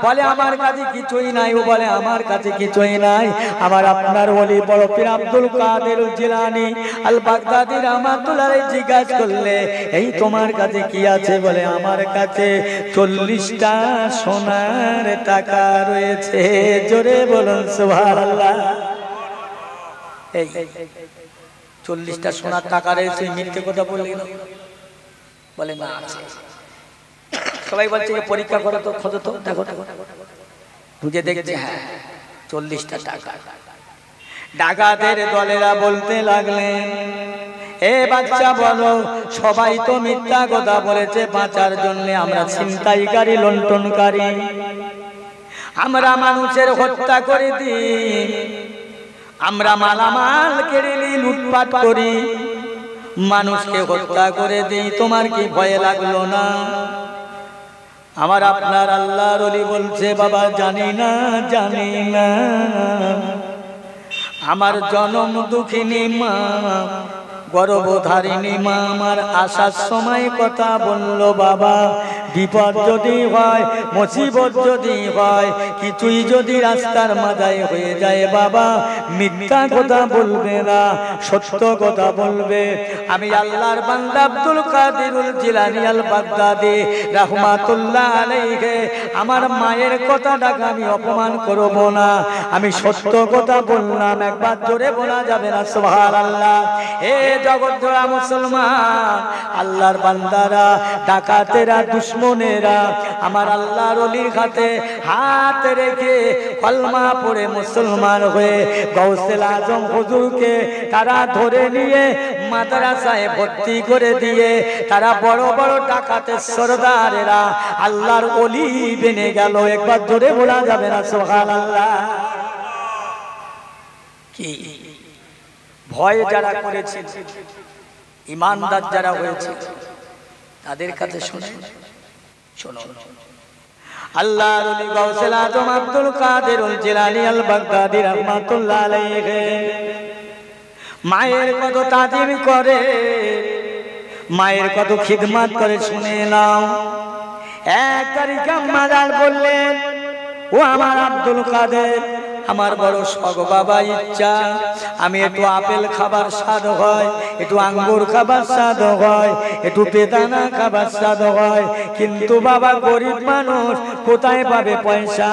বলে আমার কাছে কিছুই নাই। ও বলে আমার কাছে কিছুই নাই। আমার আপনার ওলি বড় পীর আব্দুল কাদের জিলানী আল বাগদাদী রাহমাতুল্লাহ আলাইহি জিজ্ঞাসা করলে, এই তোমার কাছে কি আছে? বলে আমার কাছে 40টা সোনার টাকা রয়েছে। জোরে বলুন সুবহানাল্লাহ। এই 40টা সোনার টাকা রয়েছে, মিথ্যে কথা বললি না? বলে না আছে। সবাই বলছে যে পরীক্ষা করো তো, খোঁজো তো, দেখো দেখো, বুঝে দেখছে হ্যাঁ 40টা টাকা। ডাকাতের দলেরা বলতে লাগলেন, এ বাচ্চা বলো, সবাই তো মিথ্যা কথা বলেছে বাঁচার জন্য। আমরা ছিনতাইকারী, লুণ্ঠনকারী, আমরা মানুষের হত্যা করে দিই, আমরা মালামাল কেড়ে নিই, লুটপাট করি, মানুষকে হত্যা করে দিই। তোমার কি ভয় লাগলো না? আমার আপনার আল্লাহর ওলি বলছে, বাবা জানি না, জানি না, আমার জনম দুঃখিনী মা, গর্ভধারিণী মা আমার আসার সময় কথা বলল, বাবা বিপদ যদি হয়, মুসিবত যদি হয়, কিছুই যদি রাস্তার মাঝায় হয়ে যায়, বাবা মিথ্যা কথা বলবে না, সত্য কথা বলবে। আমি আল্লাহর বান্দা আব্দুল কাদিরুল জিলানী আল বাগদাদী রাহমাতুল্লাহ আলাইহি আমার মায়ের কথাটাকে আমি অপমান করব না, আমি সত্য কথা বললাম। একবার জোরে বলা যাবে না সুবহানাল্লাহ? এ জগৎ জোড়া মুসলমান, আল্লাহর বান্দারা, ডাকাতেরা, দুশমনেরা আমার আল্লাহর ওলির হাতে হাত রেখে কলমা পড়ে মুসলমান হয়ে গৌসুল আজম হুজুরকে তারা ধরে নিয়ে মাদ্রাসায় ভর্তি করে দিয়ে তারা বড় বড় ডাকাতের সরদারেরা আল্লাহর ওলি বেনে গেল। একবার জোরে বলা যাবে না সুবহানাল্লাহ? কি ভয় যারা করেছে, ইমানদার যারা হয়েছে, তাদের কাছে শুনে শোনো, আল্লাহর ওলি গৌসুল আজম আব্দুল কাদের জিলানী আল বাগদাদী রাহমাতুল্লাহ আলাইহি মায়ের কত তাজিম করে, মায়ের কত খিদমত করে, শুনে নাও। এক তারিখে মাদার বললেন, ও আমার আব্দুল কাদের, আমার বড় শখ বাবা, ইচ্ছা আমি একটু আপেল খাবার স্বাদ হয়, একটু আঙ্গুর খাবার স্বাদ হয়, একটু বেদানা খাবার স্বাদ হয়, কিন্তু বাবা গরিব মানুষ কোথায় পাবে পয়সা?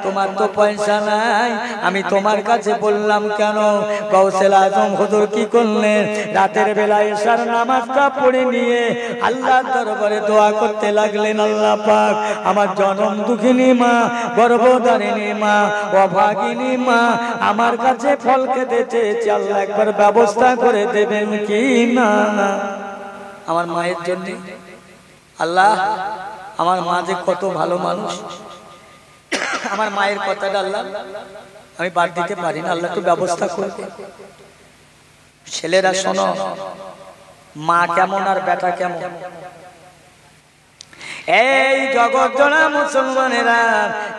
তোমার তো পয়সা নাই। আমি তোমার কাছে বললাম কেন? গৌসুল আজম হুজুর কি করলেন? রাতের বেলা এশার নামাজটা পড়ে নিয়ে আল্লাহর দরবারে দোয়া করতে লাগলেন, আল্লাহ পাক আমার জনম দুঃখিনী মা, গর্ভধারিণী মা, অভাগিনী মা আমার কাছে ফল খেতে চেয়েছে, আল্লাহ একবার ব্যবস্থা করে দেবেন কি না আমার মায়ের জন্য? আল্লাহ আমার মা যে কত ভালো মানুষ, আমার মায়ের কথাটা আল্লাহ আমি বাদ দিতে পারি না, আল্লাহ তো ব্যবস্থা করবে। ছেলেরা শোনো, মা কেমন আর বেটা কেমন। এই জগৎ জোড়া মুসলমানেরা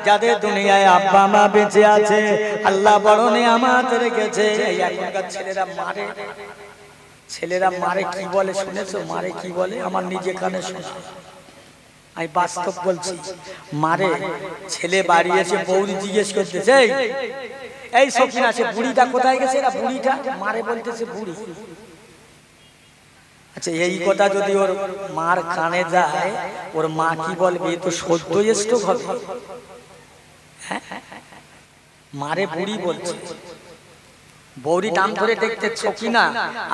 যাদের দুনিয়ায় আব্বা মা বেঁচে আছে, আল্লাহ বড় নিয়ামত রেখেছে। এখনকার ছেলেরা মারে, ছেলেরা মারে কি বলে শুনেছো? মারে কি বলে? আমার নিজে কানে শোনা, আমি বাস্তব বলছি। মারে, ছেলে বাড়ি এসে বৌদি জিজ্ঞেস করতেছে, এই সখিনা আছে বুড়িটা কোথায় গেছে? এরা বুড়িটা মারে বলতেছে বুড়ি। আচ্ছা এই কথা যদি ওর মার কানে যায়, ওর মা কি বলবে? তো সদ্য স্ট্রোক হবে। মারে বুড়ি বলছে, বৌরি নাম ধরে দেখতে সখিনা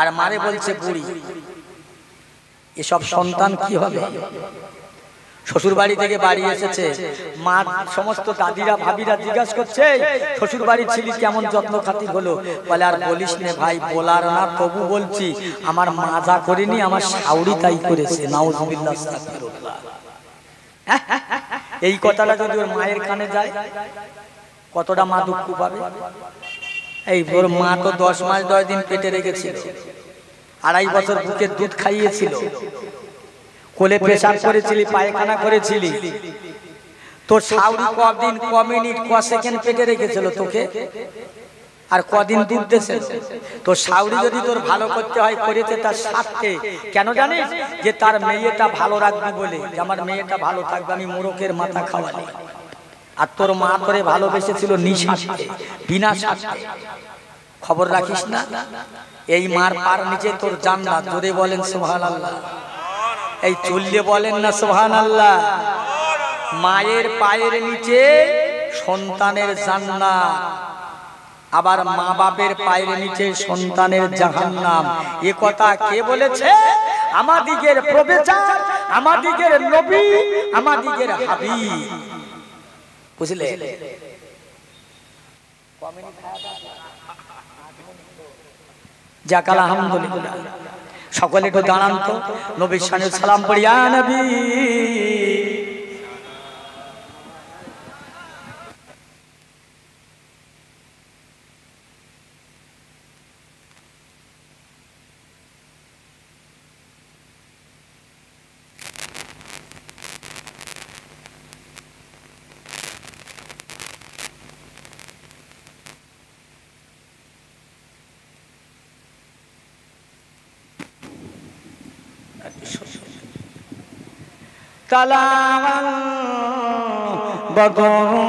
আর মারে বলছে বুড়ি। এসব সন্তান কি হবে? শ্বশুর বাড়ি থেকে বাড়ি এসেছে, মা সমস্ত দাদিরা ভাবিরা জিজ্ঞাসা করছে শ্বশুর বাড়ির ছেলে কেমন যত্ন খাতির হলো? বলে আর বলিস নে ভাই, বলার না তবু বলছি, আমার মা যা করেনি আমার শাউরি তাই করেছে। নাউজুবিল্লাহ, আস্তাগফিরুল্লাহ। এই কথাটা যদি ওর মায়ের কানে যায় কতটা মা দুঃখ পাবে। এই ওর মা তো 10 মাস 10 দিন পেটে রেখেছিল, 2.5 বছর বুকের দুধ খাইয়েছিল, কোলে পেশাব করেছিলি, পায়খানা করেছিলি, তোর শাউরি কদিন, ক মিনিট, ক সেকেন্ড পেটে রেখেছিল তোকে, আর কদিন দুধ দিয়েছিল। তোর শাউরি যদি তোর ভালো করতে হয় করেছে তার স্বার্থে। কেন জানিস? যে তার মেয়েটা ভালো রাখবি বলে, যে আমার মেয়েটা ভালো থাকবে, আমি মোরকের মাথা খাওয়ালি। আর তোর মা তোরে ভালোবেসেছিল নিঃস্বার্থে, বিনা স্বার্থে। খবর রাখিস না? এই মার পার নিচে তোর জান্নাত। জোরে বলেন সুবহানাল্লাহ। এই চললে বলেন না সুবহানাল্লাহ। মায়ের পায়ের নিচে সন্তানের জান্নাত, আবার মা বাপের পায়ের নিচে সন্তানের জাহান্নাম। এ কথা কে বলেছে? আমাদিগের প্রবেচার, আমাদিগের নবী, আমাদিগের হাবিব। বুঝলে? যাক আলহামদুলিল্লাহ। সকলে একটু দাঁড়ান তো, নবীর শানে সালাম পড়ি। ইয়া নবী তালাওয়াল বদরু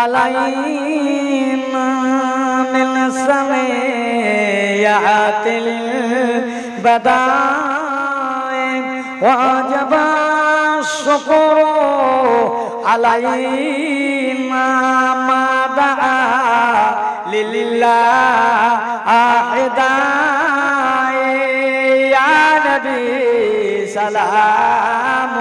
আলাইনা মিন সামিয়াতিল বাদাই ওয়াজাবা শুকরু আলাইনা মা দাআ লিল্লাহি ইয়া নবী সালাম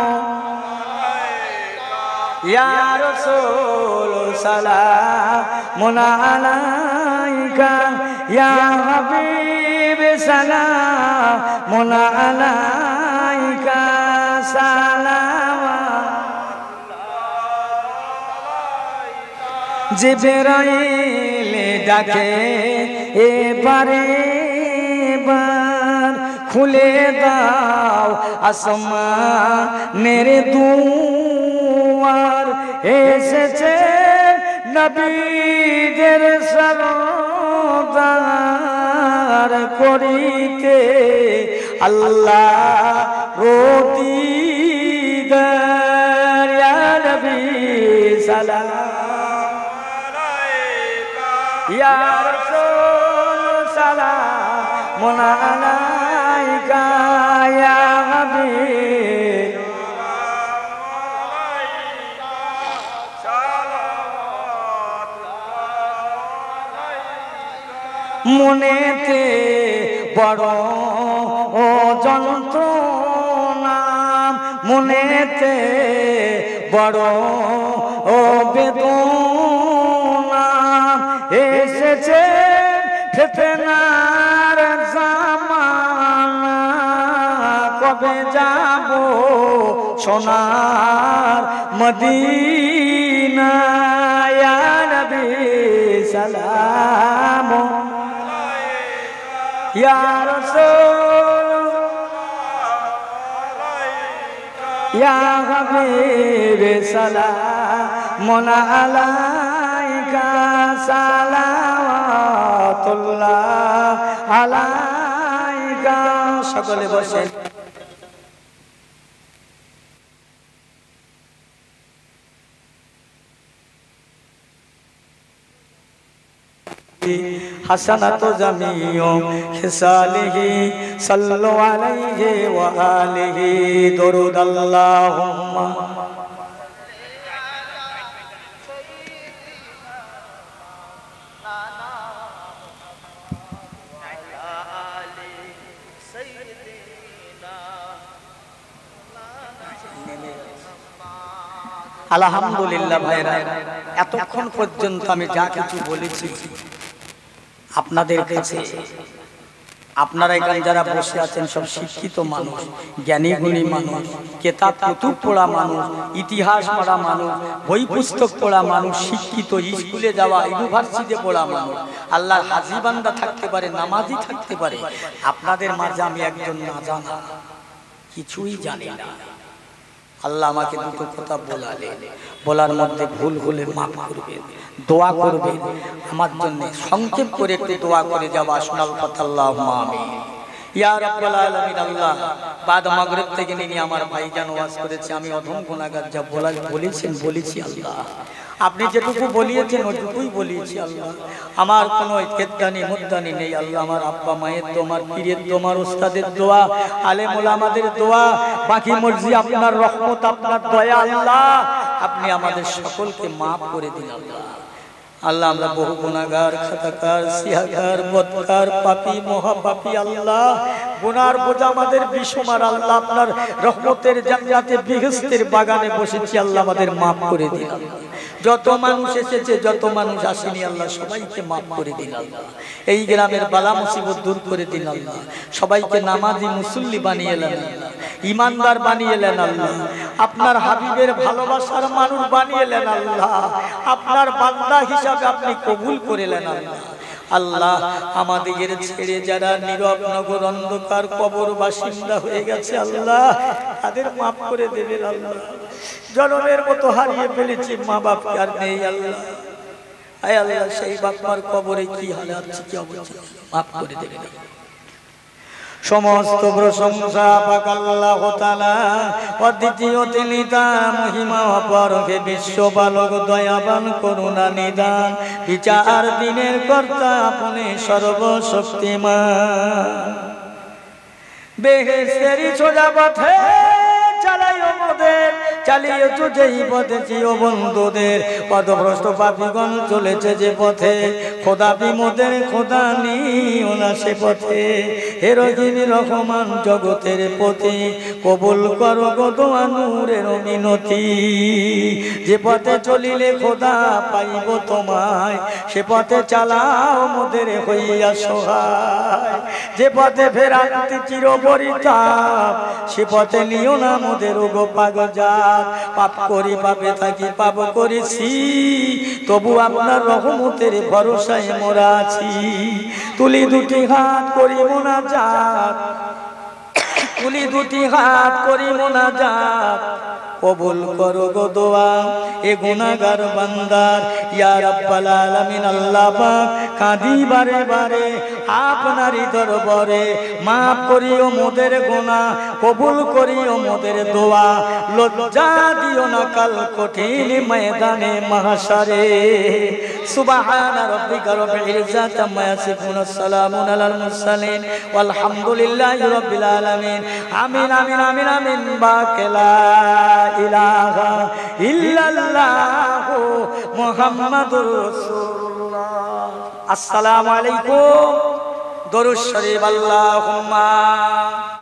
ইয়া রাসূল সালামুন আলাইকা ইয়া হাবিব সালামুন আলাইকা সালাম। জিবরাইল ডাকে এবারে বার, খুলে দাও আসমানের দুয়ার, এসেছে নবীদের সরদার, করিতে আল্লাহ রদিদার। ইয়া নবী সালাম আলাইকা ইয়া রাসূল সালামুন আলাইকা ইয়া হাবিব মনেতে বড় ও যন্ত্রণা, মনেতে বড় ও বেদনা, এসেছে ফিতনার জামানা, কবে যাব সোনার মদিনা। ইয়া নবী সালাম ইয়া রাসূল ইয়া হাবিব সালামুন আলাইকা সালাওয়াতুল্লাহ আলাইকা। সকলে বসেন। হাসানাতু জামিউ খিসালিহি সাল্লু আলাইহি ওয়া আলিহি দুরুদ আল্লাহুম্মা সাইয়্যিদিনা আলহামদুলিল্লাহ ভাইরা, এতক্ষণ পর্যন্ত আমি যা কিছু বলেছি আপনাদের কাছে, আপনারা এখানে যারা বসে আছেন সব শিক্ষিত মানুষ, জ্ঞানী গুণী মানুষ, কেতাব কুতুব পড়া মানুষ, ইতিহাস পড়া মানুষ, বই পুস্তক পড়া মানুষ, শিক্ষিত, স্কুলে যাওয়া, ইউনিভার্সিটিতে পড়া মানুষ, আল্লাহর হাজী বান্দা থাকতে পারে, নামাজি থাকতে পারে। আপনাদের মাঝে আমি একজন না জানা, কিছুই জানি না। আল্লাহ আমাকে দুটো কথা বলালেন, বলার মধ্যে ভুল হলে মাফ করবেন, দোয়া করবেন আমার জন্য। সংক্ষেপ করে একটু দোয়া করে যাওয়া আসনাল কথা। আল্লাহুম্মা আমিন। ইয়া রাব্বাল আলামিন। আল্লাহ, বাদ মাগরিব থেকে নিয়ে আমার ভাইজান ওয়াজ করেছে, আমি অধম গুনাহগার, যা বলেছি আল্লাহ আপনি যেটুকু বলিয়েছেন ওইটুকুই বলিয়েছি আল্লাহ। আমার কোনো কেদানি মুদ্দানি নেই আল্লাহ। আমার আব্বা মায়ের দোয়া, আমার পীরের দোয়া, আমার উস্তাদের দোয়া, আলেম ওলামাদের দোয়া, বাকি মর্জি আপনার রহমত, আপনার দয়া আল্লাহ। আপনি আমাদের সকলকে মাফ করে দিন আল্লাহ। আল্লাহ, আমরা বহু গুনাহগার, খাতাকার, সিয়াকার, বদকার, পাপী, মহাপাপী আল্লাহ। গুনার বোঝা আমাদের বিশমার আল্লাহ। আপনার রহমতের জান্নাতে বিহস্তের বাগানে বসেছি আল্লাহ, আমাদের মাফ করে দিন আল্লাহ। যত মানুষ এসেছে, যত মানুষ আসেনি আল্লাহ, সবাইকে মাফ করে দিন আল্লাহ। এই গ্রামের বালা মুসিবত দূর করে দিন আল্লাহ। সবাইকে নামাজি মুসল্লি বানিয়ে এলেন আল্লাহ, ইমানদার বানিয়ে এলেন আল্লাহ। আপনার হাবিবের ভালোবাসার মানুষ বানিয়ে এলেন আল্লাহ। আপনার বান্দা হিসাবে আপনি কবুল করে এলেন আল্লাহ। আল্লাহ, আমাদের ছেড়ে যারা নীরব নগর অন্ধকার কবর বাসিন্দা হয়ে গেছে আল্লাহ, তাদের মাফ করে দেবেন আল্লাহ। জনমের মতো হারিয়ে ফেলেছি, মা বাপ আর নেই আল্লাহ। আয় আল্লাহ, সেই বাপমার কবরে কি হালে আছে, কি অবস্থা, মাফ করে দেবেন। সমস্ত প্রশংসা পাক আল্লাহ তাআলা, অদ্বিতীয় তিনি, তার মহিমা অপরকে, বিশ্ববালক, দয়াবান, করুণা নিদান, বিচার দিনের কর্তা, আপনি সর্বশক্তিমান। বেহেশতের সোজা পথে চালাইও মোদের, চালিয়ে তো যেই পথে চিও বন্ধুদের, পদভ্রষ্ট পাপীগণ চলেছে যে পথে, খোদা বিমোদের খোদা নিও না সে পথে। হে রহিম রহমান জগতের পতি, কবুল করো গো দোয়া নূরের মিনতি। যে পথে চলিলে খোদা পাইব তোমায়, সে পথে চালাও মোদের হইয়া সহায়। যে পথে ফেরান্তি চির পরিতাপ, সে পথে নিও না মোদের গো পাগজাত। পাপ করি পাপে থাকি পাপ করেছি, তবু আপনার রহমতের ভরসায় মোরা আছি। তুলি দুটি হাত করি মোনাজাত, তুলি দুটি হাত করি মোনাজাত, কবুল করো গো দোয়া এ গুনাহগার বান্দার। ইয়া রাব্বাল আলামিন। আল্লাহ পাক, কাঁদি বারে বারে আপনারই দরবারে, মাফ করিও মোদের গুনাহ, কবুল করিও মোদের দোয়া। লজ্জা দিও না কাল কঠিন ময়দানে মাহশারে। সুবহানা রাব্বিকা রব্বিল ইজ্জাতি আম্মা ইয়াসিফুন, সালামুন আলাল মুরসালিন, ওয়ালহামদুলিল্লাহি রাব্বিল আলামিন। আমিন আমিন আমিন আমিন। বাকেলা ইলাহা ইল্লাল্লাহু মুহাম্মাদুর রাসূলুল্লাহ। আসসালামু আলাইকুম। দরুদ শরীফ। আল্লাহুম্মা